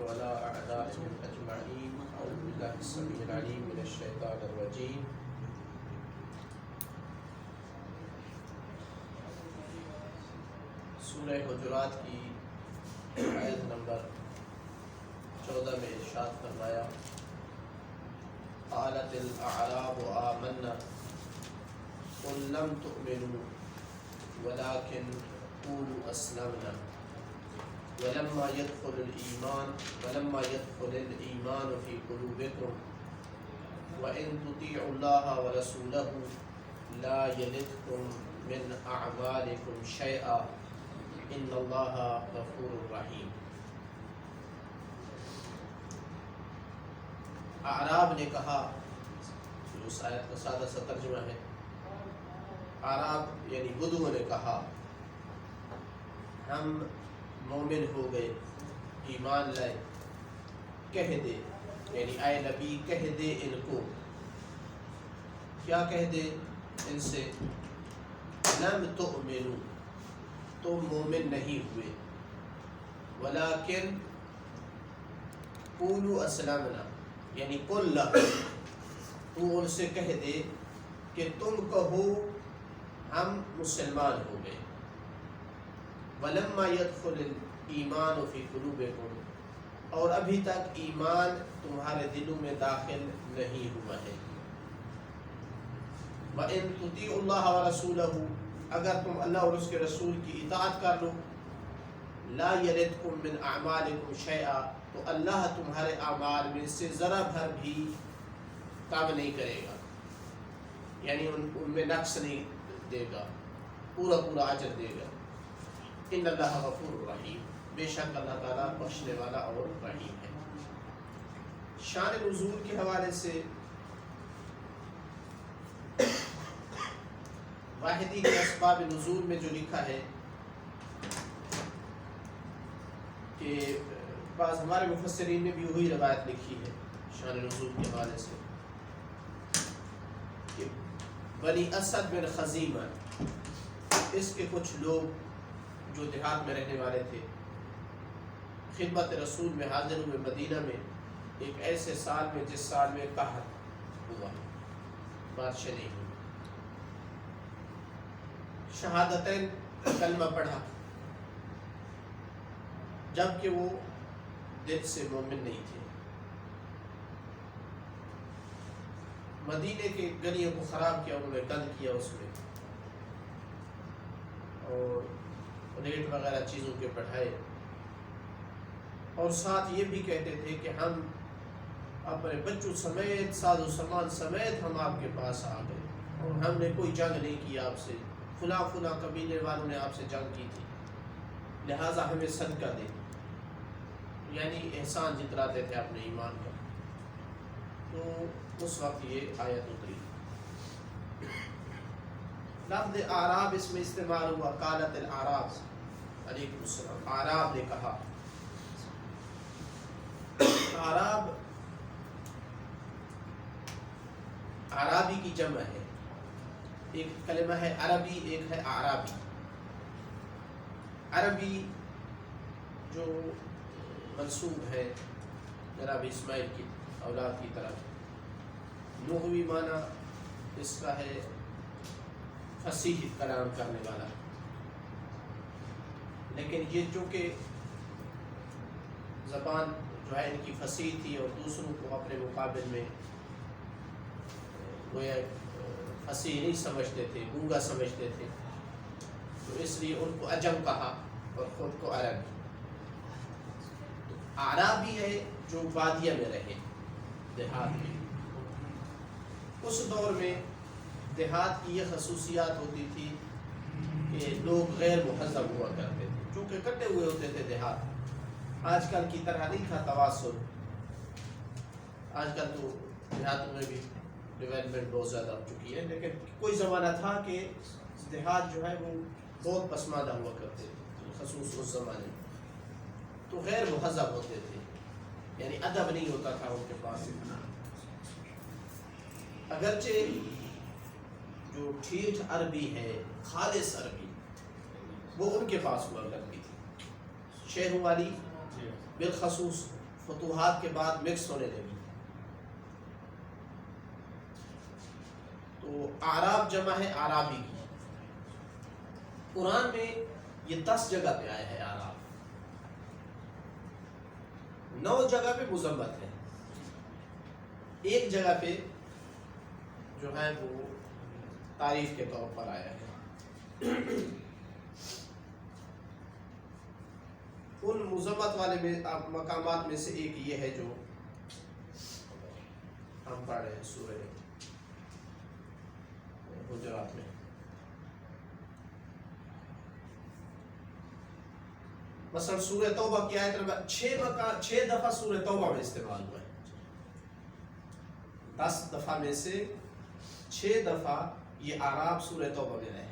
وعلى أعدائهم أجمعين. أعوذ بالله السميع العليم من الشيطان الرجيم. سورہ حجرات کی آیت نمبر 14 میں ارشاد فرمایا قالت الاعراب آمنا قل لم تؤمنوا ولكن قولوا اسلمنا ولما يدخل الإيمان في قلوبكم وإن تطيعوا الله ورسوله لا يلدكم من أعمالكم شيئا إن الله غفور رحيم. اعراب نے کہا، اس آیت کا سادہ سا ترجمہ ہے، اعراب یعنی بدو نے کہا ہم مومن ہو گئے، ایمان لائے. کہہ دے یعنی اے نبی کہہ دے ان کو، کیا کہہ دے ان سے؟ لم تؤمنوا، تم مومن نہیں ہوئے، ولیکن قولوا اسلمنا یعنی قل لهم، تو ان سے کہہ دے کہ تم کہو ہم مسلمان ہو گئے. وَلَمَّا يَدْخُلِ الْإِيمَانُ فِي قُلُوبِكُمْ، اور ابھی تک ایمان تمہارے دلوں میں داخل نہیں ہوا ہے. وَإِن تُطِيعُوا اللَّهَ وَرَسُولَهُ، اگر تم اللہ اور اس کے رسول کی اطاعت کر لو، لَا يَلِدْكُم مِّنْ أَعْمَالِكُمْ شَيْئًا، تو اللہ تمہارے اعمال میں سے ذرا بھر بھی کم نہیں کرے گا، یعنی ان میں نقص نہیں دے گا، پورا اجر دے گا. ان اللہ غفور رحیم، بے شک اللہ تعالیٰ بخشنے والا اور رحیم ہے. شان نزول کے حوالے سے واحدی کے اسباب نزول میں جو لکھا ہے کہ بعض ہمارے مفسرین نے بھی وہی روایت لکھی ہے شان نزول کے حوالے سے کہ بنی اسد بن خزیمہ، اس کے کچھ لوگ جو دیہات میں رہنے والے تھے، خدمت رسول میں حاضر ہوئے مدینہ میں ایک ایسے سال میں جس سال میں قحط ہوا، بارشیں نہیں ہوئی. شہادتین کلمہ پڑھا جبکہ وہ دل سے مومن نہیں تھے. مدینے کے گلیوں کو خراب کیا، انہوں نے گند کیا اس میں، اور ریٹ وغیرہ چیزوں کے بڑھائے، اور ساتھ یہ بھی کہتے تھے کہ ہم اپنے بچوں سمیت ساز و سامان سمیت ہم آپ کے پاس آ گئے، اور ہم نے کوئی جنگ نہیں کی آپ سے، فلاں قبیلے والوں نے آپ سے جنگ کی تھی، لہٰذا ہمیں صدقہ دے، یعنی احسان جتلاتے تھے اپنے ایمان کا. تو اس وقت یہ آیت اتری. لفظ اعراب اس میں استعمال ہوا، قالت الاعراب، علیکم السلام، اعراب نے کہا. عرابی کی جمع ہے، ایک کلمہ ہے عربی، ایک ہے اعرابی. عربی جو منسوب ہے جناب اسماعیل کی اولاد کی طرف، لغوی معنی اس کا ہے فصیح کلام کرنے والا، لیکن یہ چونکہ زبان جو ہے ان کی فصیح تھی اور دوسروں کو اپنے مقابل میں گویا فصیح نہیں سمجھتے تھے، گونگا سمجھتے تھے، تو اس لیے ان کو عجم کہا اور خود کو عربی. اعرابی ہے جو بادیہ میں رہے، دیہات میں. اس دور میں دیہات کی یہ خصوصیات ہوتی تھی کہ لوگ غیر مہذب ہوا کرتے تھے، چونکہ کٹے ہوئے ہوتے تھے دیہات. آج کل کی طرح نہیں تھا تواسل، آج کل تو دیہاتوں میں بھی ڈیولپمنٹ بہت زیادہ ہو چکی ہے، لیکن کوئی زمانہ تھا کہ دیہات جو ہے وہ بہت پسماندہ ہوا کرتے تھے، خصوص اس زمانے میں. تو غیر مہذب ہوتے تھے، یعنی ادب نہیں ہوتا تھا ان کے پاس. اگرچہ جو ٹھیٹھ عربی ہے، خالص عربی، وہ ان کے پاس ہوا کرتی تھی. شہروں والی بالخصوص فتوحات کے بعد مکس ہونے لگی. تو اعراب جمع ہے اعرابی کی. قرآن میں یہ 10 جگہ پہ آیا ہے اعراب. 9 جگہ پہ مذمت ہے. ایک جگہ پہ جو ہے وہ تعریف کے طور پر آیا ہے. ان مذمت والے میں مقامات میں سے ایک یہ ہے جو ہم پڑھ رہے ہیں سورہ حجرات میں. مثلا سورہ توبہ کی آیت نمبر 6 دفعہ سورہ توبہ میں استعمال ہوا ہے. 10 دفعہ میں سے 6 دفعہ یہ اعراب سورہ توبہ میں رہے.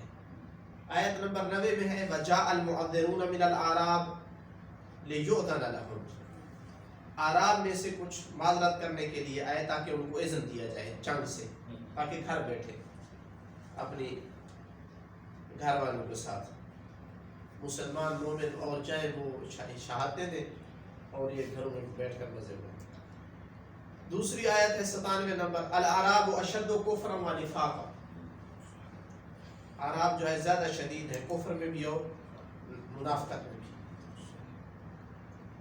آیت نمبر 90 میں ہے وَجَاءَ الْمُعَذِّرُونَ مِنَ الْأَعْرَابِ لِيُؤْذَنَ لَهُمْ. اعراب میں سے کچھ معذرت کرنے کے لیے آئے تاکہ ان کو اذن دیا جائے چنگ سے، تاکہ گھر بیٹھے اپنی گھر والوں کے ساتھ مسلمان مومن اور جائے وہ شہادتیں دیں اور یہ گھروں میں بیٹھ کر مزے میں. دوسری آیت ہے 97 نمبر الاعراب اشد کفرا و نفاقا. اعراب جو ہے زیادہ شدید ہے کفر میں بھی اور منافقت میں بھی.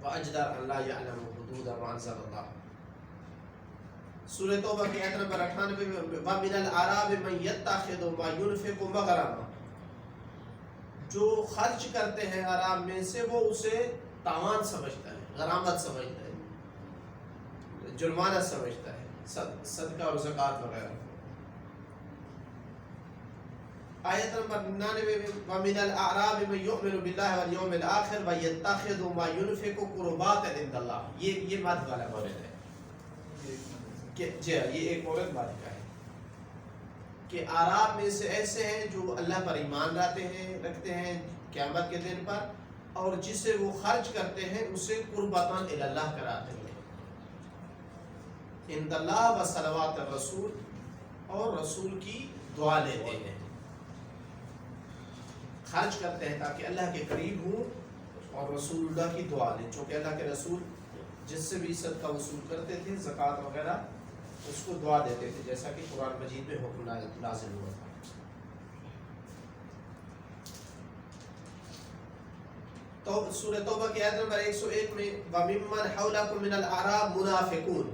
واجدر ان لا يعلم حدود ما انزل اللہ. سورہ توبہ کی آیت نمبر 98 میں ومن الاعراب من يتخذ ما ينفق مغرما. جو خرچ کرتے ہیں اعراب میں سے وہ اسے تاوان سمجھتا ہے، غرامت سمجھتا ہے، جرمانہ سمجھتا ہے، صدقہ اور زکوٰۃ وغیرہ. آیت نمبر 99 میں وَمِنَ الْأَعْرَابِ مَن يُؤْمِنُ بِاللَّهِ وَالْيَوْمِ الْآخِرِ وَيَتَّخِذُ مَا يُنْفِقُ قُرُبَاتٍ عِندَ اللَّهِ. یہ مد والا مورد ہے کہ جی یہ ایک مورد مد کا ہے کہ اعراب میں سے ایسے ہیں جو اللہ پر ایمان رکھتے ہیں قیامت کے دن پر، اور جسے وہ خرچ کرتے ہیں اسے قربتاً الی اللہ کراتے ہیں. عند اللہ و صلوات الرسول، اور رسول کی دعا لیتے ہیں. خرچ کرتے ہیں تاکہ اللہ کے قریب ہوں اور رسول اللہ کی دعا لیں، چونکہ اللہ کے رسول جس سے بھی صدقہ وصول کرتے تھے زکوٰۃ وغیرہ اس کو دعا دیتے تھے، جیسا کہ قرآن مجید میں حکم نازل ہوا تھا. تو سورہ توبہ کی آیت نمبر 101 میں وَمِمَّنْ حَوْلَكُمْ مِنَ الْأَعْرَابِ مُنَافِقُونَ.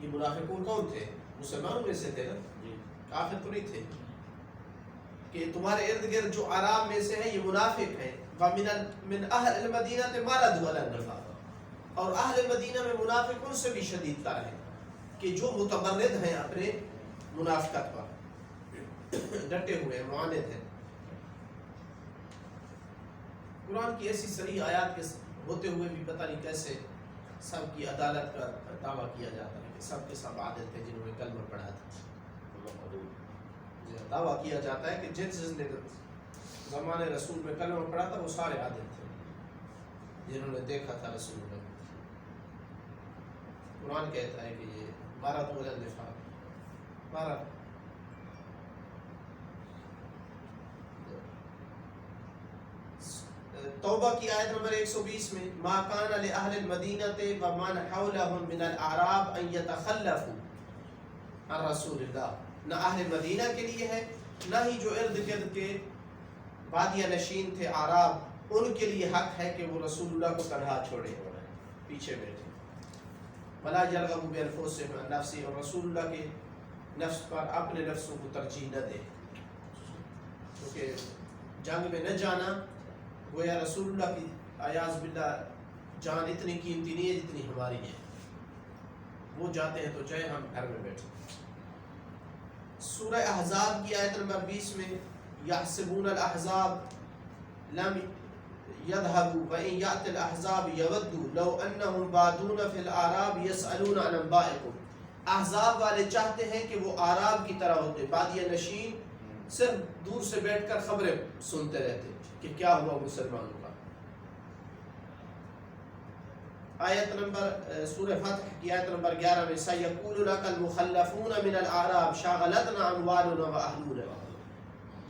یہ منافقون کون تھے؟ مسلمانوں میں سے تھے نا، کافر تو نہیں تھے. کہ تمہارے ارد گرد جو اعراب میں سے ہیں یہ منافق ہیں. وَمِنْ أَهْلِ الْمَدِينَةِ مَرَضُوا عَلَى النِّفَاقِ. اور اہل مدینہ میں منافق ان سے بھی شدید تر ہیں کہ جو متمرد ہیں اپنے منافقت پر ڈٹے ہوئے ہیں، معاند ہیں. قرآن کی ایسی صریح آیات کے ہوتے ہوئے بھی پتہ نہیں کیسے سب کی عدالت کا دعویٰ کیا جاتا ہے کہ سب کے سب عادل تھے جنہوں نے کلمہ پڑھا تھا. دعویٰ کیا جاتا ہے کہ جس نے زمانے رسول میں کلمہ پڑھا تھا وہ سارے عادل تھے جنہوں نے دیکھا تھا رسول میں. قرآن کہتا ہے کہ یہ مرض علی النفاق، مرض. توبہ کی آیت نمبر 120 میں ما کان لأہل المدینة ومن حولهم من الاعراب ان يتخلفوا عن رسول اللہ. نہ اہل مدینہ کے لیے ہے نہ ہی جو ارد گرد کے بادیہ نشین تھے اعراب، ان کے لیے حق ہے کہ وہ رسول اللہ کو تنہا چھوڑے، پیچھے بیٹھے. ولا يرغبوا بانفسهم عن نفسه، اور رسول اللہ کے نفس پر اپنے نفسوں کو ترجیح نہ دے، کیونکہ جنگ میں نہ جانا گویا رسول اللہ کی اعاذ باللہ جان اتنی قیمتی نہیں ہے جتنی ہماری ہے. وہ جاتے ہیں تو چاہے ہم گھر میں بیٹھے. سورہ احزاب کی آیت نمبر 20 میں یحسبون الاحزاب لم يذهبوا وإن يأتي الأحزاب يودوا لو أنهم بادون في الأعراب يسألون عن أنبائكم. احزاب والے چاہتے ہیں کہ وہ اعراب کی طرح ہوتے، بادیہ نشین، صرف دور سے بیٹھ کر خبریں سنتے رہتے کہ کیا ہوا مسلمانوں کا. آیت نمبر سورہ فتح کی آیت نمبر 11 میں سَيَقُولُ لَكَ الْمُخَلَّفُونَ مِنَ الْأَعْرَابِ شَغَلَتْنَا أَمْوَالُنَا وَأَهْلُونَا.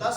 10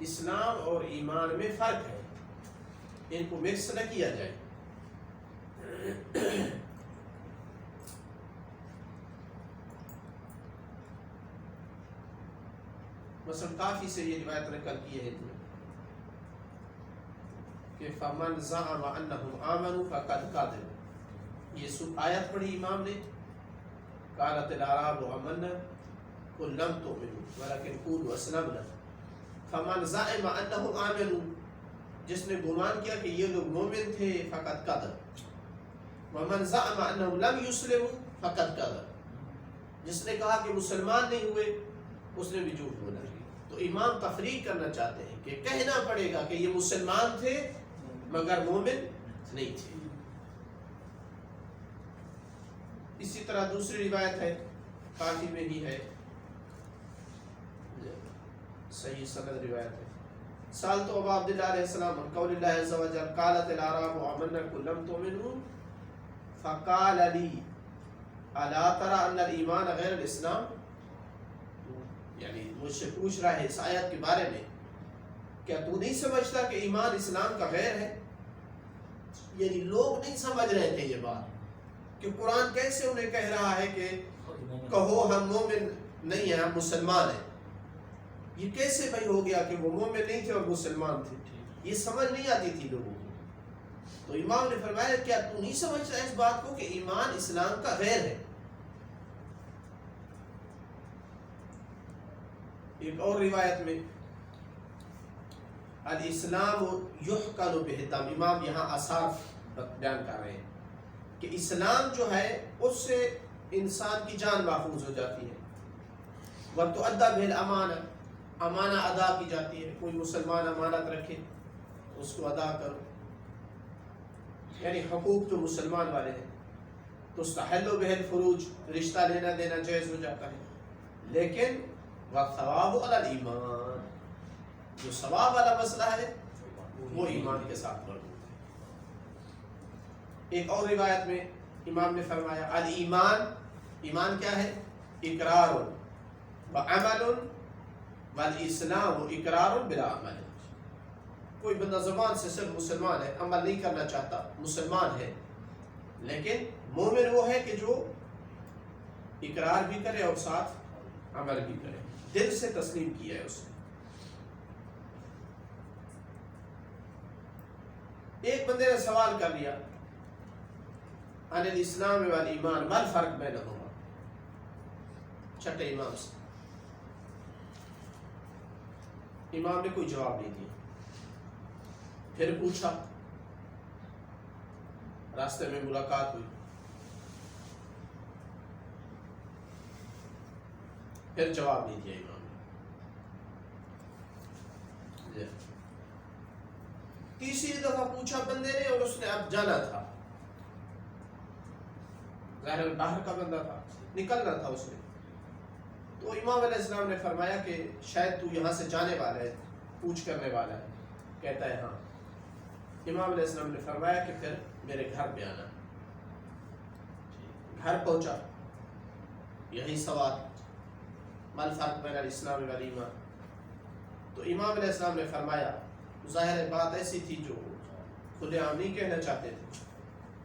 اسلام اور ایمان میں فرق ہے، ان کو مکس نہ کیا جائے۔ مثلا کافی سے یہ روایت نقل کی ہے کہ فمن زعم انہم آمنوا فقد کذب، یہ آیت پڑھی امام نے، قالت الاعراب آمنا قل لم تؤمنوا ولكن قولوا اسلمنا، فمن زعم انہم آمنوا، جس نے گمان کیا کہ یہ لوگ مومن تھے، فقد کذب، ومن زعم انہم لم يسلموا فقد کذب، جس نے کہا کہ مسلمان نہیں ہوئے اس نے بھی جھوٹ بولا۔ تو امام تفریق کرنا چاہتے ہیں کہ کہنا پڑے گا کہ یہ مسلمان تھے مگر مومن نہیں تھے۔ اسی طرح دوسری روایت ہے، کافی میں ہی ہے، صحیح سند روایت ہے، سألت ابا عبداللہ علیہ السلام عن قول اللہ عز وجل قالت الاعراب آمنا قل لم تؤمنوا فقال لي الا ترى ان الايمان غیر الاسلام، یعنی مجھ سے پوچھ رہا ہے اس آیت کے بارے میں، کیا تو نہیں سمجھتا کہ ایمان اسلام کا غیر ہے؟ یعنی لوگ نہیں سمجھ رہے تھے یہ بات کہ قرآن کیسے انہیں کہہ رہا ہے کہ کہو ہم مومن نہیں ہیں، ہم مسلمان ہیں۔ یہ کیسے بھائی ہو گیا کہ وہ مومن نہیں تھے اور مسلمان تھے؟ یہ سمجھ نہیں آتی تھی لوگوں کو۔ تو امام نے فرمایا کیا تو نہیں سمجھتا اس بات کو کہ ایمان اسلام کا غیر ہے؟ ایک اور روایت میں الاسلام یحقن بہتم، امام یہاں آثار بیان کر رہے ہیں کہ اسلام جو ہے اس سے انسان کی جان محفوظ ہو جاتی ہے، وتؤدى بالامانہ، امانہ ادا کی جاتی ہے، کوئی مسلمان امانت رکھے اس کو ادا کرو، یعنی حقوق جو مسلمان والے ہیں، تستحل بہ الفروج، رشتہ لینا دینا جائز ہو جاتا ہے، لیکن والثواب علی الایمان، جو ثواب والا مسئلہ ہے وہ ایمان کے ساتھ مربوط ہے۔ ایک اور روایت میں امام نے فرمایا الایمان، ایمان کیا ہے؟ اقرار وعمل والاسلام اقرار بلا عمل، کوئی بندہ زبان سے صرف مسلمان ہے، عمل نہیں کرنا چاہتا، مسلمان ہے، لیکن مومن وہ ہے کہ جو اقرار بھی کرے اور ساتھ عمل بھی کرے، دل سے تسلیم کیا ہے اس نے۔ ایک بندے نے سوال کر لیا عن الاسلام والایمان ما الفرق بینہما، چھٹے امام سے، امام نے کوئی جواب نہیں دیا، پھر پوچھا، راستے میں ملاقات ہوئی، پھر جواب نہیں دیا امام نے۔ تیسری دفعہ پوچھا بندے نے اور اس نے اب جانا تھا، ظاہر باہر کا بندہ تھا، نکلنا تھا اس نے، تو امام علیہ السلام نے فرمایا کہ شاید تو یہاں سے جانے والا ہے، پوچھ کرنے والا ہے، کہتا ہے ہاں۔ امام علیہ السلام نے فرمایا کہ پھر میرے گھر پہ آنا۔ گھر پہنچا، یہی سوال ما الفرق بین الاسلام والایمان، تو امام علیہ السلام نے فرمایا، ظاہر بات ایسی تھی جو کھلے عام نہیں کہنا چاہتے تھے،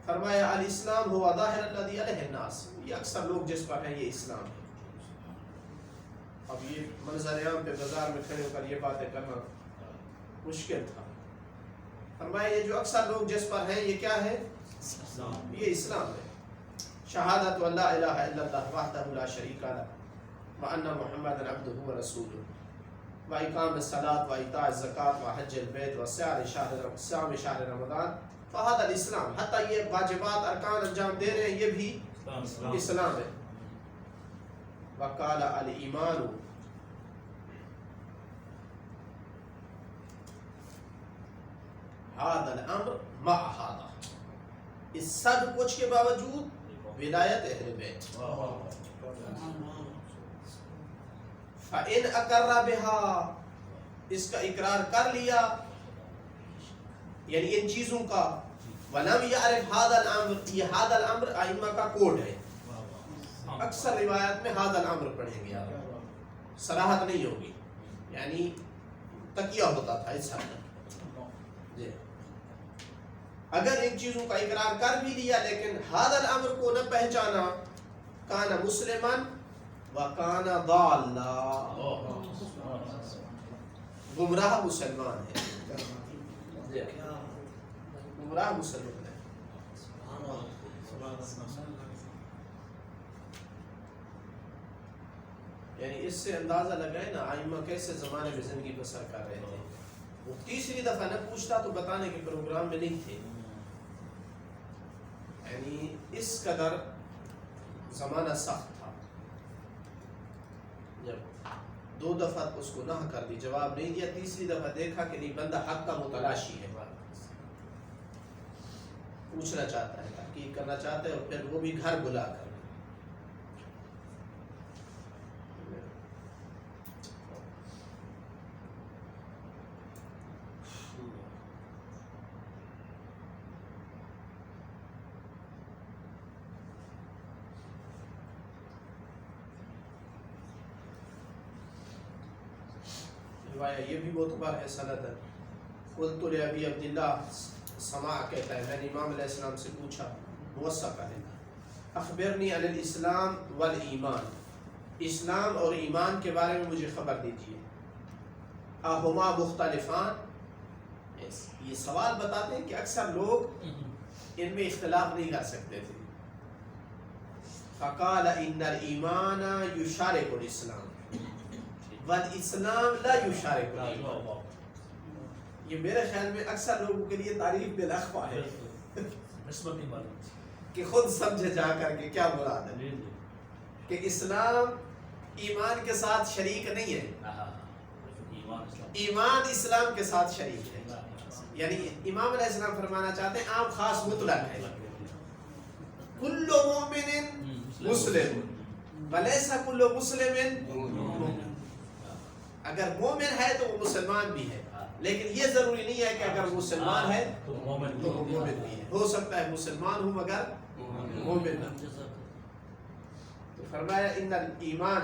فرمایا الاسلام هو ظاہر الذی علیہ الناس، یہ اکثر لوگ جس پر ہیں یہ اسلام ہے۔ اب یہ منظر عام پہ بازار میں کھڑے ہو کر یہ باتیں کرنا مشکل تھا، فرمایا یہ جو اکثر لوگ جس پر ہیں یہ کیا ہے؟ یہ اسلام ہے۔ شہادت ان لا الہ الا اللہ وحدہ لا شریک لہ وان محمدا عبدہ ورسولہ وإقام الصلاة وإيتاء الزکاة وحج البیت وصیام شہر رمضان فہذا الاسلام، حتیٰ یہ واجبات ارکان انجام دے رہے ہیں یہ بھی اسلام ہے۔ وقال الایمان هذا الامر مع هذا، اس سب کچھ کے باوجود ولایت اہل بیت، فَإِنْ أَقَرَّ بِهَا، اس کا اقرار کر لیا، یعنی ان چیزوں کا، وَلَمْ يَعْرِفْ هَذَا الْأَمْرِ، یہ هَذَا الْأَمْرِ ائمہ کا کوڈ ہے، اکثر روایات میں هَذَا الْأَمْرِ پڑھیں گے، صراحت نہیں ہوگی، یعنی تکیہ ہوتا تھا اس حد تک. جی اگر ان چیزوں کا اقرار کر بھی لیا لیکن ھذا الامر کو نہ پہچانا، کان مسلمان وکان ضالا، گمراہ مسلمان ہے. گمراہ مسلمان ہے. یعنی اس سے اندازہ لگائے نا ائمہ کیسے زمانے میں زندگی بسر کر رہے تھے. وہ تیسری دفعہ نہ پوچھتا تو بتانے کے پروگرام میں نہیں تھے. یعنی اس قدر زمانہ سخت تھا. جب 2 دفعہ اس کو نہ کر دی، جواب نہیں دیا، تیسری دفعہ دیکھا کہ نہیں بندہ حق کا متلاشی ہے، پوچھنا چاہتا ہے، تحقیق کرنا چاہتا ہے، اور پھر وہ بھی گھر بلا کر. یہ بھی معتبر ہے سند. قلت لابی عبداللہ، سماع کہتا ہے میں نے امام علیہ السلام سے پوچھا، موسع کہے گا، اخبرنی عن الاسلام والایمان، اسلام اور ایمان کے بارے میں مجھے خبر دیجیے. اہما مختلفان، یہ سوال بتاتے ہیں کہ اکثر لوگ ان میں اختلاف نہیں کر سکتے تھے. فقال ان الایمان یشارک الاسلام والاسلام لا یشارک الایمان. یہ میرے خیال میں اکثر لوگوں کے لیے تعریف بالاخفا ہے کہ خود سمجھے جا کر کے کیا مراد ہے، کہ اسلام ایمان کے ساتھ شریک نہیں ہے، ایمان اسلام کے ساتھ شریک ہے. یعنی امام علیہ السلام فرمانا چاہتے ہیں عام خاص مطلق ہے. کل مومن مسلم ولیس کل مسلم مومن. اگر مومن ہے تو وہ مسلمان بھی ہے، لیکن یہ ضروری نہیں ہے کہ اگر وہ مسلمان ہے تو وہ مومن بھی ہے. ہو سکتا ہے مسلمان ہوں مگر مومن نہ. تو فرمایا ان الایمان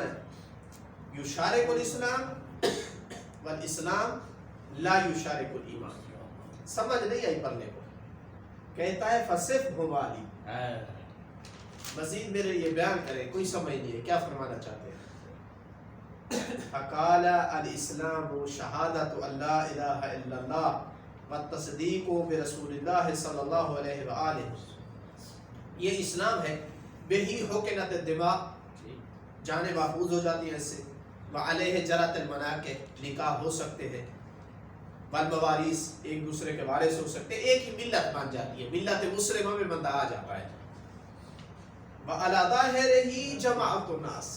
یشارک الاسلام والاسلام لا یشارک الایمان. سمجھ نہیں آئی پڑھنے کو. کہتا ہے فصف والی، مزید میرے یہ بیان کریں، کوئی سمجھ نہیں ہے کیا فرمانا چاہتے ہیں. فقال الاسلام شہادت ان لا الہ الا اللہ والتصدیق برسول اللہ صلی اللہ علیہ وآلہ. یہ اسلام ہے. بہی حقنت الدماء، جانیں محفوظ ہو جاتی ہیں اس سے. وعلیہ جرت المناکح، نکاح ہو سکتے ہیں. والمواریث، ایک دوسرے کے وارث ہو سکتے ہیں. ایک ہی ملت بن جاتی ہے، ملت مسلمہ میں بندہ آ جاتا ہے. وعلی ظاہرہ جماعت الناس.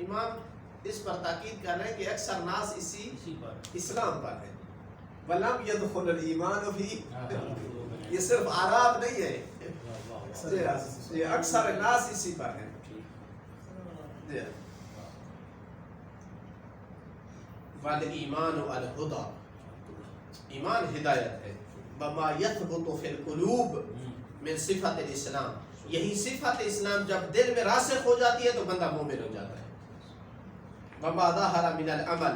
امام اس پر تاکید کر رہے ہیں کہ اکثر ناس اسی اسلام پر ہے. وَلَمْ يَدْخُلُ الْإِيمَانُ فِي، یہ صرف اعراب نہیں ہے، یہ اکثر ناس اسی پر ہیں. وَالْإِيمَانُ الْهُدَى، ایمان ہدایت ہے. بما یثبت فی القلوب من صفت الاسلام، یہی صفت اسلام جب دل میں راسخ ہو جاتی ہے تو بندہ مومن ہو جاتا ہے. وما ظہر من العمل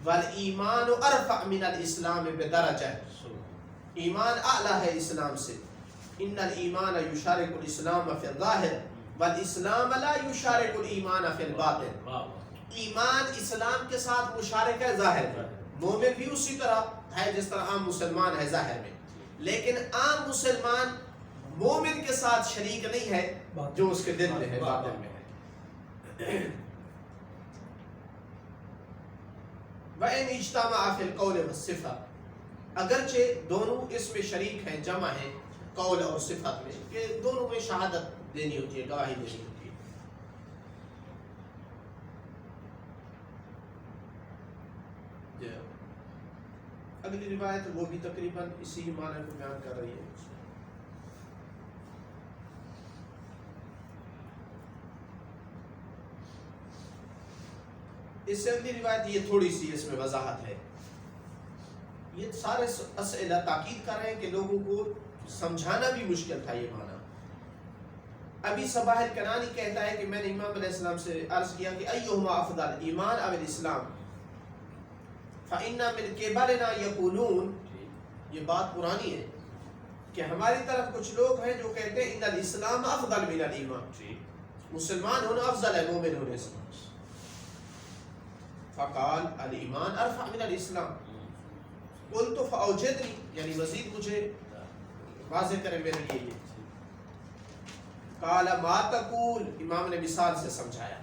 والایمان ارفع من الاسلام بدرجہ، ایمان اعلیٰ ہے اسلام سے. ان الایمان یشارک الاسلام فی الظاہر والاسلام لا یشارک الایمان فی الباطن. ایمان اسلام کے ساتھ مشارک ہے ظاہر میں، مومن بھی اسی طرح ہے جس طرح عام مسلمان ہے ظاہر میں، لیکن عام مسلمان مومن کے ساتھ شریک نہیں ہے جو اس کے دل میں ہے، باطن میں ہے. وَإِنْ اجْتَمَعَ فِي الْقَوْلِ وَالصِّفَةِ، اگرچہ دونوں اس میں شریک ہیں، جمع ہیں قول اور صفت میں، کہ دونوں میں شہادت دینی ہوتی ہے، گواہی دینی ہوتی ہے. اگلی روایت وہ بھی تقریباً اسی معنی کو بیان کر رہی ہے. اس سے اگلی روایت یہ تھوڑی سی اس میں وضاحت ہے. یہ سارے اسئلہ تاکید کر رہے ہیں کہ لوگوں کو سمجھانا بھی مشکل تھا یہ معنی. ابھی صباح الکنانی کہتا ہے کہ میں نے امام علیہ السلام سے عرض کیا کہ ایہما افضل، ایمان او الاسلام. فَإِنَّ مِنْ قِبَلِنَا يَقُولُونَ، یہ بات پرانی ہے کہ ہماری طرف کچھ لوگ ہیں جو کہتے ہیں ان الاسلام افضل من الایمان، مسلمان ہونا افضل ہے مومن ہونے سے. فقال الایمان ارفع من الاسلام، قلت فاوجدنی، یعنی مزید مجھے واضح کرے میرے لیے یہ. قال ما تقول، امام نے مثال سے سمجھایا.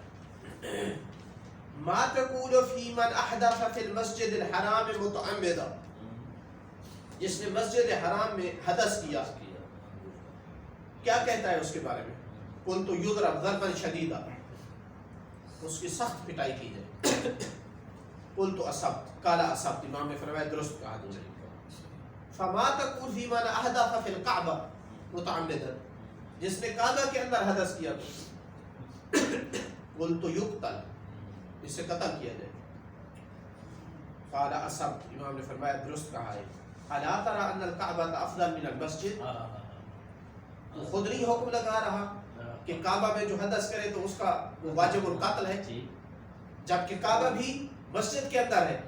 ما تقول فی من احدث فی المسجد الحرام متعمدا، جس نے مسجد حرام میں حدث کیا کیا کہتا ہے اس کے بارے میں؟ قلت یضرب ضربا شدیدا، اس کی سخت پٹائی کی جائے. قلت اصبت، قال اصبت، امام نے فرمایا درست کہا تم نے. فما تقول فی من احدث فی الکعبہ متعمدا، جس نے کعبہ کے اندر حدث کیا تو قلت یقتل، اسے قتل کیا جائے. قال اصبت، امام نے فرمایا درست کہا ہے. الا ترى ان الکعبہ افضل من المسجد، وہ خود نہیں حکم لگا رہا کہ کعبہ میں جو حدث کرے تو اس کا وہ واجب القتل ہے، جبکہ کعبہ بھی مسجد کے اندر ہے.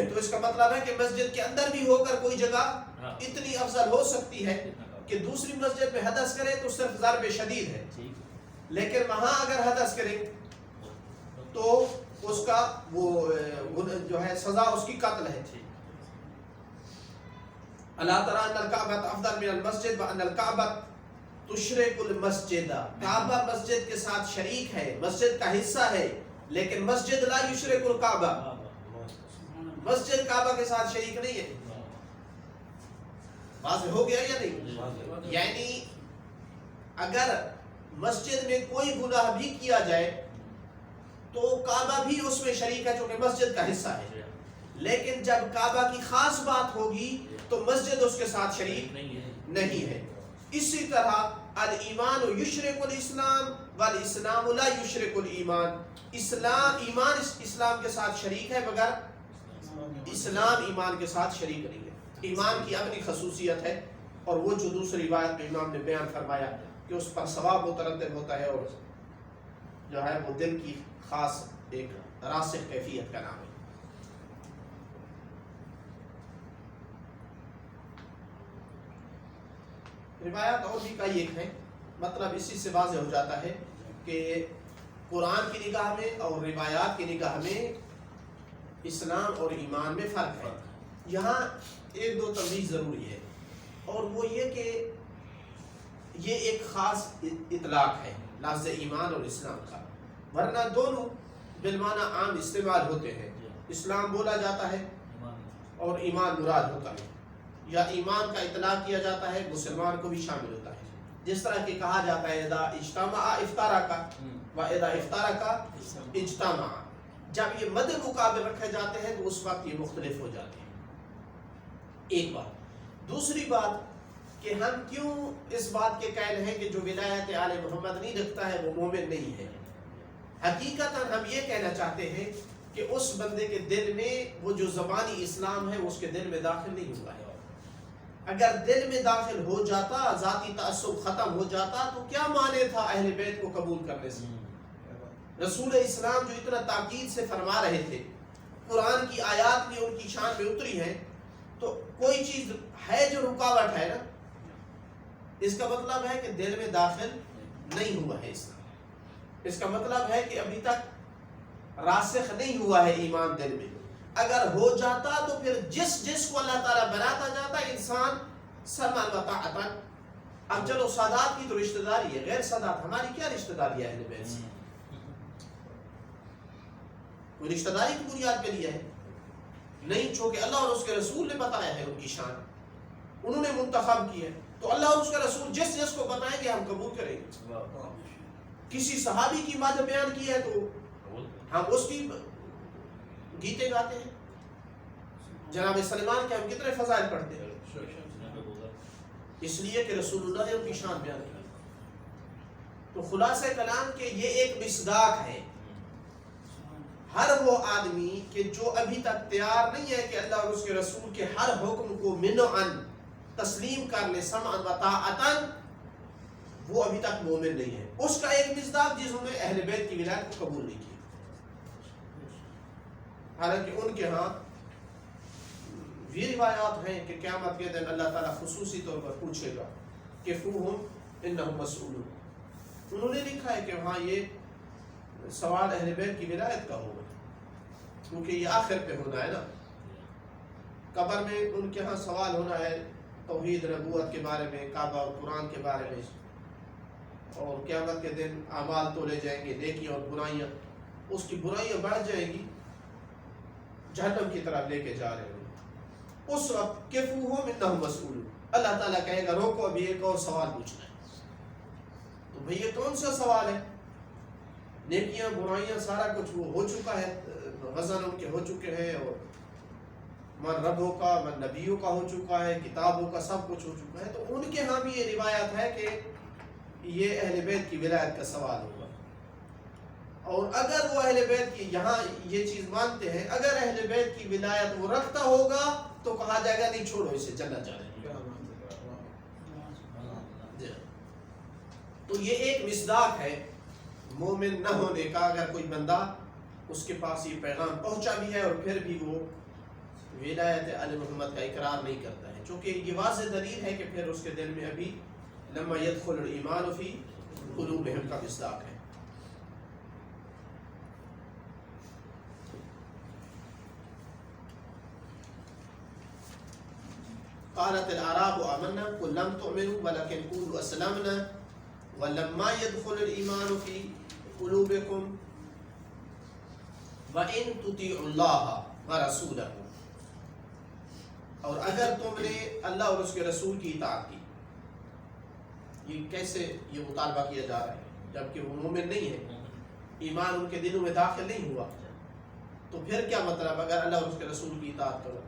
تو اس کا مطلب ہے کہ مسجد کے اندر بھی ہو کر کوئی جگہ اتنی افضل ہو سکتی ہے کہ دوسری مسجد میں حدث کرے تو صرف ضرب شدید ہے، لیکن وہاں اگر حدث کرے تو اس کا وہ جو ہے سزا اس کی قتل ہے. الا ترى ان الكعبة افضل من المسجد وان الكعبة تشرك المسجد، کعبہ مسجد کے ساتھ شریک ہے، مسجد کا حصہ ہے، لیکن مسجد لا یشرک الکعبہ، مسجد کعبہ کے ساتھ شریک نہیں ہے. واضح ہو گیا یا نہیں؟ یعنی اگر مسجد میں کوئی گناہ بھی کیا جائے تو کعبہ بھی اس میں شریک ہے چونکہ مسجد کا حصہ ہے، لیکن جب کعبہ کی خاص بات ہوگی تو مسجد اس کے ساتھ شریک نہیں ہے. اسی طرح الایمان یشرک الاسلام والاسلام لا یشرک الایمان، ایمان اسلام کے ساتھ شریک ہے مگر اسلام ایمان کے ساتھ شریک نہیں ہے. ایمان کی اپنی خصوصیت ہے، اور وہ جو دوسری روایت میں امام نے بیان فرمایا کہ اس پر ثواب مترتب ہوتا ہے، اور جو ہے وہ دل کی خاص ایک راسخ کیفیت کا نام ہے. روایات اور بھی کئی ایک ہیں، مطلب اسی سے واضح ہو جاتا ہے کہ قرآن کی نگاہ میں اور روایات کی نگاہ میں اسلام اور ایمان میں فرق ہے. یہاں ایک دو تمییز ضروری ہے، اور وہ یہ کہ یہ ایک خاص اطلاق ہے لفظ ایمان اور اسلام کا، ورنہ دونوں بالمعنی عام استعمال ہوتے ہیں. اسلام بولا جاتا ہے اور ایمان مراد ہوتا ہے، یا ایمان کا اطلاق کیا جاتا ہے مسلمان کو بھی شامل ہوتا ہے. جس طرح کہ کہا جاتا ہے اذا اجتمع افترقا و اذا افترقا اجتمع، جب یہ مد مقابل رکھے جاتے ہیں تو اس وقت یہ مختلف ہو جاتے ہیں. ایک بات. دوسری بات کہ ہم کیوں اس بات کے قائل ہیں کہ جو ولایت آل محمد نہیں رکھتا ہے وہ مومن نہیں ہے. حقیقتاً ہم یہ کہنا چاہتے ہیں کہ اس بندے کے دل میں وہ جو زبانی اسلام ہے اس کے دل میں داخل نہیں ہوا ہے. اگر دل میں داخل ہو جاتا، ذاتی تعصب ختم ہو جاتا، تو کیا معنی تھا اہل بیت کو قبول کرنے سے؟ رسول اسلام جو اتنا تاکید سے فرما رہے تھے، قرآن کی آیات بھی ان کی شان میں اتری ہیں، تو کوئی چیز ہے جو رکاوٹ ہے نا. اس کا مطلب ہے کہ دل میں داخل نہیں ہوا ہے اسلام. اس کا مطلب ہے کہ ابھی تک راسخ نہیں ہوا ہے ایمان دل میں. اگر ہو جاتا تو پھر جس کو اللہ تعالیٰ بناتا جاتا انسان سمعا و طاعتا. اب چلو سادات کی تو رشتہ داری ہے، غیر سادات ہماری کیا رشتہ داری ہے اہل بیت سے؟ کوئی رشتہ داری کی بنیاد پہ لیا ہے نہیں، چونکہ اللہ اور اس کے رسول نے بتایا ہے ان کی شان، انہوں نے منتخب کی ہے، تو اللہ اور اس کے رسول جس کو بتائیں گے ہم قبول کریں گے. کسی صحابی کی مدح بیان کی ہے تو ہم اس کی گیتے گاتے ہیں. جناب سلمان کے ہم کتنے فضائل پڑھتے ہیں، اس لیے کہ رسول اللہ نے ان کی شان بیان کی. تو خلاصہ کلام کہ یہ ایک مصداق ہے. ہر وہ آدمی کہ جو ابھی تک تیار نہیں ہے کہ اللہ اور اس کے رسول کے ہر حکم کو منعاً تسلیم کر لے سمعاً و طاعتاً، وہ ابھی تک مومن نہیں ہے. اس کا ایک مصداق جنہوں نے اہل بیت کی ولایت کو قبول نہیں کی. حالانکہ ان کے ہاں بھی روایات ہیں کہ قیامت کے دن اللہ تعالیٰ خصوصی طور پر پوچھے گا کہ فوہم انہم مسئولون. انہوں نے لکھا ہے کہ وہاں یہ سوال اہل بیت کی ولایت کا ہوگا کیونکہ یہ آخر پہ ہونا ہے نا. قبر میں ان کے ہاں سوال ہونا ہے توحید نبوت کے بارے میں، کعبہ اور قرآن کے بارے میں، اور قیامت کے دن اعمال تولے جائیں گے، نیکی اور برائیاں. اس کی برائیاں بڑھ جائیں گی، جہنم کی طرف لے کے جا رہے ہوں. اس وقت کفوہم انہم مسئولون، اللہ تعالیٰ کہے گا روکو ابھی ایک اور سوال پوچھنا ہے. تو بھئی یہ کون سا سوال ہے؟ نیکیاں برائیاں سارا کچھ وہ ہو چکا ہے، وزن ان کے ہو چکے ہیں، اور من ربوں کا من نبیوں کا ہو چکا ہے، کتابوں کا سب کچھ ہو چکا ہے. تو ان کے ہاں بھی یہ روایت ہے کہ یہ اہل بیت کی ولایت کا سوال ہوگا. اور اگر وہ اہل بیت کی یہاں یہ چیز مانتے ہیں، اگر اہل بیت کی ولایت وہ رکھتا ہوگا تو کہا جائے گا نہیں چھوڑو اسے، جنت جانے. تو یہ ایک مصداق ہے مومن نہ ہونے کا. اگر کوئی بندہ اس کے پاس یہ پیغام پہنچا بھی ہے اور پھر بھی وہ ولایت آل محمد کا اقرار نہیں کرتا ہے، چونکہ یہ واضح دلیل ہے کہ پھر اس کے دل میں ابھی لما يدخل الایمان فی قلوبہم کا مصداق ہے. قالت الاعراب آمنا قل لم تؤمنوا ولكن قولوا اسلمنا ولما يدخل الايمان في قلوبكم وان تطيعوا الله ورسوله. اور اگر تم نے اللہ اور اس کے رسول کی اطاعت کی. یہ کیسے یہ مطالبہ کیا جا رہا ہے جبکہ وہ مومن نہیں ہے، ایمان ان کے دلوں میں داخل نہیں ہوا؟ تو پھر کیا مطلب اگر اللہ اور اس کے رسول کی اطاعت کرو؟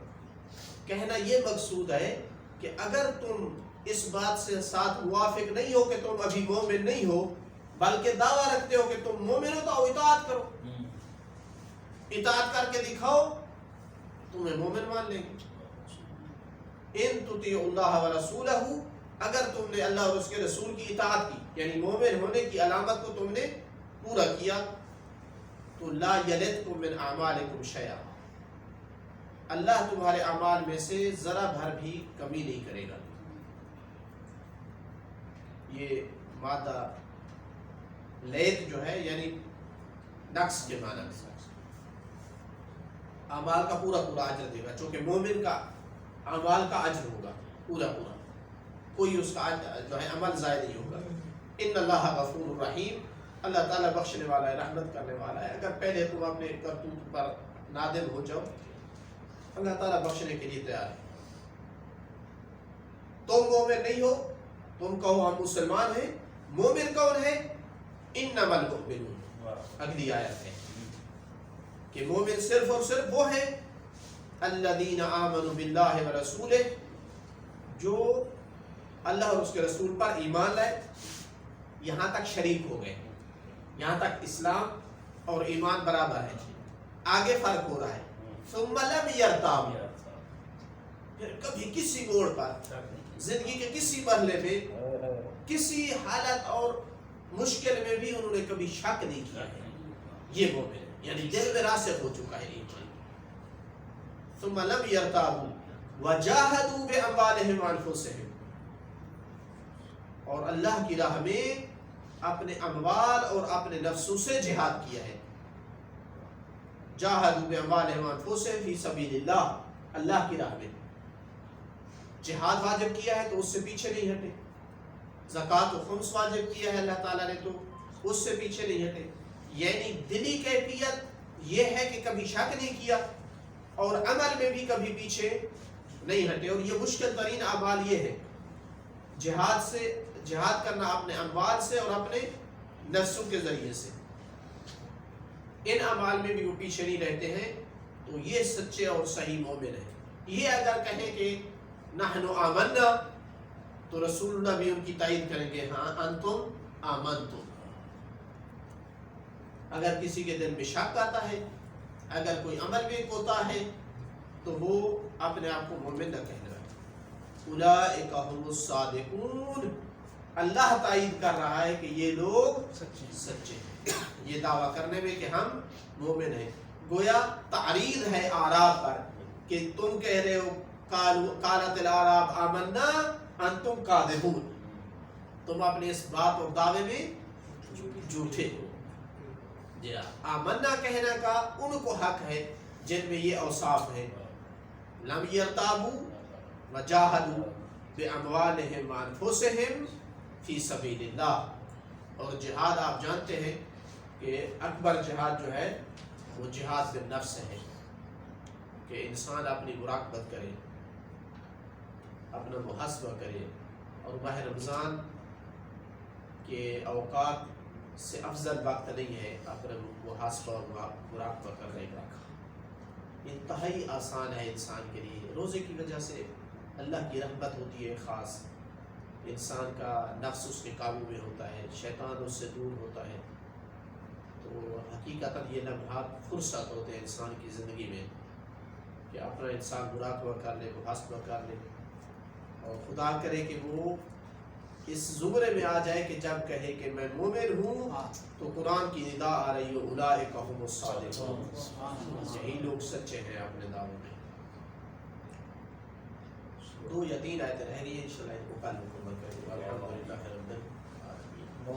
کہنا یہ مقصود ہے کہ اگر تم اس بات سے ساتھ موافق نہیں ہو کہ تم ابھی مومن نہیں ہو، بلکہ دعویٰ رکھتے ہو کہ تم مومن ہو، تو اطاعت کرو، اطاعت کر کے دکھاؤ، تمہیں مومن مان لیں گے. ان تطیعوا اللہ ورسولہ، اگر تم نے اللہ اور اس کے رسول کی اطاعت کی، یعنی مومن ہونے کی علامت کو تم نے پورا کیا، تو لا یلدکم من اعمالکم شیئا، اللہ تمہارے اعمال میں سے ذرا بھر بھی کمی نہیں کرے گا. یہ مادہ لیت جو ہے یعنی نقص کے معنی میں، اعمال کا پورا پورا اجر دے گا، چونکہ مومن کا اعمال کا اجر ہوگا پورا پورا، کوئی اس کا جو ہے عمل ضائع نہیں ہوگا. ان اللہ غفور الرحیم، اللہ تعالیٰ بخشنے والا ہے، رحمت کرنے والا ہے. اگر پہلے تم اپنے کرتوت پر نادم ہو جاؤ، اللہ تعالیٰ بخشنے کے لیے تیار ہے. تم مومن نہیں ہو، تم کہو ہم مسلمان ہیں. مومن کون ہے؟ انما المؤمنون، اگلی آیت ہے کہ مومن صرف اور صرف وہ ہیں الذین آمنوا باللہ ورسولہ، جو اللہ اور اس کے رسول پر ایمان لائے، یہاں تک شریک ہو گئے، یہاں تک اسلام اور ایمان برابر ہے. آگے فرق ہو رہا ہے ثم لم یرتابوا، پھر کبھی کسی موڑ پر زندگی کے کسی مرحلے میں کسی حالت اور مشکل میں بھی انہوں نے کبھی شک نہیں کیا ہے. یہ مومن ہے، یعنی دل میں راسخ ہو چکا ہے ایمان. ثم لم یرتابوا وجاہدوا باموالہم وانفسہم، اور اللہ کی راہ میں اپنے اموال اور اپنے نفسوں سے جہاد کیا ہے. جاہدوا باموالہم وانفسہم فی سبیل اللہ، اللہ کی راہ میں جہاد واجب کیا ہے تو اس سے پیچھے نہیں ہٹے. زکوٰۃ و خمس واجب کیا ہے اللہ تعالیٰ نے تو اس سے پیچھے نہیں ہٹے. یعنی دلی کیفیت یہ ہے کہ کبھی شک نہیں کیا اور عمل میں بھی کبھی پیچھے نہیں ہٹے. اور یہ مشکل ترین اعمال یہ ہے جہاد کرنا اپنے اموال سے اور اپنے نفسوں کے ذریعے سے. ان اعمال میں بھی وہ پیچھے نہیں رہتے ہیں، تو یہ سچے اور صحیح مومن ہیں. یہ اگر کہیں کہ نحن آمنا تو رسول اللہ بھی ان کی تائید کریں گے، ہاں انتم آمنتم. اگر کسی کے دل میں شک آتا ہے، اگر کوئی عمل میں کوتا ہے، تو وہ اپنے آپ کو مومن نہ کہہ رہا ہے. اولئک هم الصادقون، اللہ تائید کر رہا ہے کہ یہ لوگ سچے ہیں یہ دعویٰ کرنے میں کہ ہم مومن ہیں. گویا تعریض ہے آراء پر کہ تم کہہ رہے ہو قالت الاعراب آمنا انتم کاذبون، تم اپنے اس بات اور دعوے میں جھوٹے ہو۔ جی آمنا کہنے کا ان کو حق ہے جن میں یہ اوصاف ہے، لم یرتابوا وجاہدوا باموالہم وانفسہم فی سبیل اللہ۔ اور جہاد آپ جانتے ہیں کہ اکبر جہاد جو ہے وہ جہاد بالنفس ہے، کہ انسان اپنی مراقبت کرے، اپنا محاسبہ کرے، اور ماہ رمضان کے اوقات سے افضل وقت نہیں ہے اپنا محاسبہ اور مراقبہ کرنے کا۔ انتہائی آسان ہے انسان کے لیے، روزے کی وجہ سے اللہ کی رحمت ہوتی ہے خاص، انسان کا نفس اس کے قابو میں ہوتا ہے، شیطان اس سے دور ہوتا ہے۔ تو حقیقتاً یہ لمحات فرصت ہوتے ہیں انسان کی زندگی میں کہ اپنا انسان مراقبہ کر لے، محاسبہ کر لے، اور خدا کرے کہ وہ اس زمرے میں آ جائے کہ جب کہے کہ میں مومن ہوں تو قرآن کی ندا آ رہی ہو اولئک هم الصادقون، یہی لوگ سچے ہیں اپنے دعوے میں۔ 2 یا 3 آیتیں رہ گئی ہیں، انشاءاللہ ان کو کل مکمل کریں گے۔ الحمدللہ رب العالمین۔